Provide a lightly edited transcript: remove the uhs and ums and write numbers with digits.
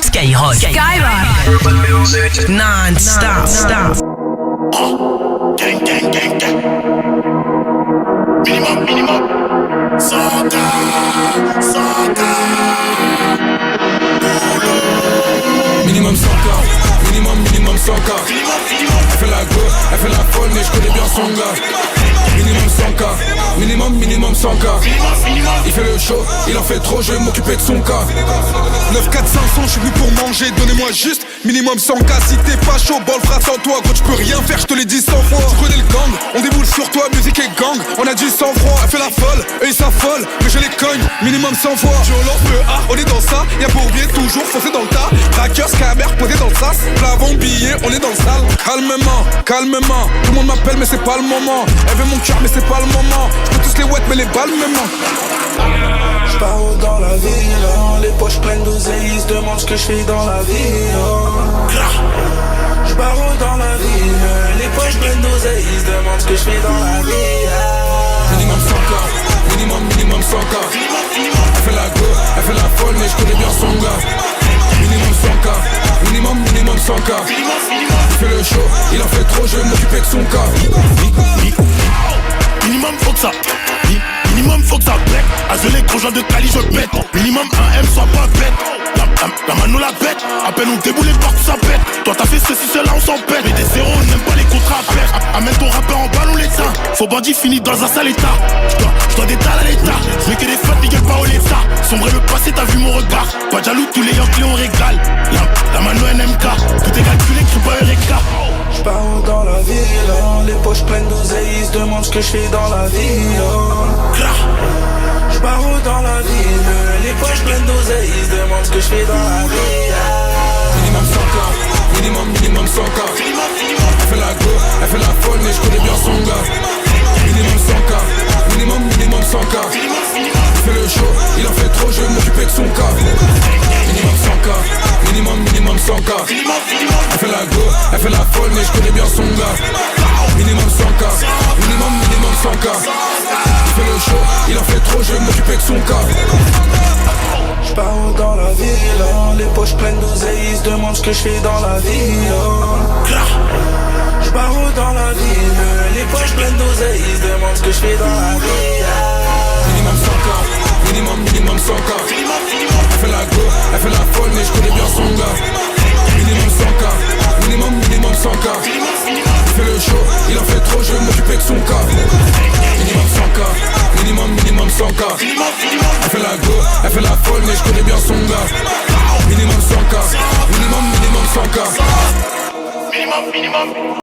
Skyrock. Non-stop. Gang, gang, gang, gang. Minimum. Soca. Minimum 100K. Minimum 100K. Elle fait la go, elle fait la folle, mais je connais bien son gars. Minimum 100K. Minimum 100K. Il fait le show, il en fait trop, je vais m'occuper de son cas. 9, 4, 500, je suis venu pour manger, donnez-moi juste minimum 100K. Si t'es pas chaud, bol fera sans toi, gros tu peux rien faire, je te l'ai dit 100 fois. Tu connais le gang, on déboule sur toi, musique et gang. On a du sang-froid, elle fait la folle, eux ils s'affolent, mais je les cogne, minimum 100 fois. Violent, feu, on est dans ça, y'a Bourbier toujours foncé dans le tas. Tracker, scammer, posé dans le sas, plavon, billet, on est dans le sale. Calmement, tout le monde m'appelle mais c'est pas le moment. Elle veut mon cœur mais c'est pas le moment. Je peux tous les wet mais les balles même. J'pars dans la ville, les poches pleines d'oseille, ils se demandent ce que je fais dans la vie. J'pars dans la ville, les poches pleines d'oseille, ils se demandent ce que je fais dans la vie. Minimum 100K. Minimum 100K. Elle fait la go, elle fait la folle, mais je connais bien son gars. Minimum 100K. Minimum 100K. Il fait le show, il en fait trop, je vais m'occuper de son cas. Minimum faut que ça. Minimum faut que ça pète. Azelé gros genre de Cali je pète. Minimum 1M sois pas bête. La mano la bête. À peine on déboule les portes ça pète. Toi t'as fait ceci cela on s'en pète. Mais des zéros on n'aime pas les contrats à perte. Amène ton rappeur en ballon l'état. Faux bandit fini dans un sale état. J'dois des dalles à l'état. Mais que des fêtes n'igueule pas au l'état. Sombrer le passé t'as vu mon regard. Pas de jaloux tous les Yankees on régale. La mano NMK. Tout est calculé cru pas Eureka. J'pars dans la ville, les poches pleines d'oseille, ils se demandent ce que je fais dans la vie. J'pars dans la ville, les poches pleines d'oseille, ils se demandent ce que je fais dans la vie. Minimum 100K. Minimum 100K. Elle fait la go, elle fait la folle, mais je connais bien son gars. Minimum 100K. Minimum 100K. Il fait le show, il en fait trop, je vais m'occuper de son cas. Minimum 100K. Minimum 100K. Elle fait la go, elle fait la folle, mais je connais bien son gars. Minimum 100K. Minimum 100K. Il fait le show, il en fait trop, je vais m'occuper de son cas. J'pars dans la ville, les poches pleines d'oseille, ils se demandent ce que je fais dans la vie. J'pars dans la ville, les poches pleines d'oseille, ils se demandent ce que je fais dans la vie. Minimum 100K. Minimum 100K. Elle fait la go, elle fait la folle, mais je connais bien son gars. Minimum 100K. Minimum 100K. Il fait le show, il en fait trop, je vais m'occuper de son cas. Minimum 100K. Minimum 100K. Elle fait la go, elle fait la folle, mais je connais bien son gars. Minimum 100K. Minimum 100K. Minimum.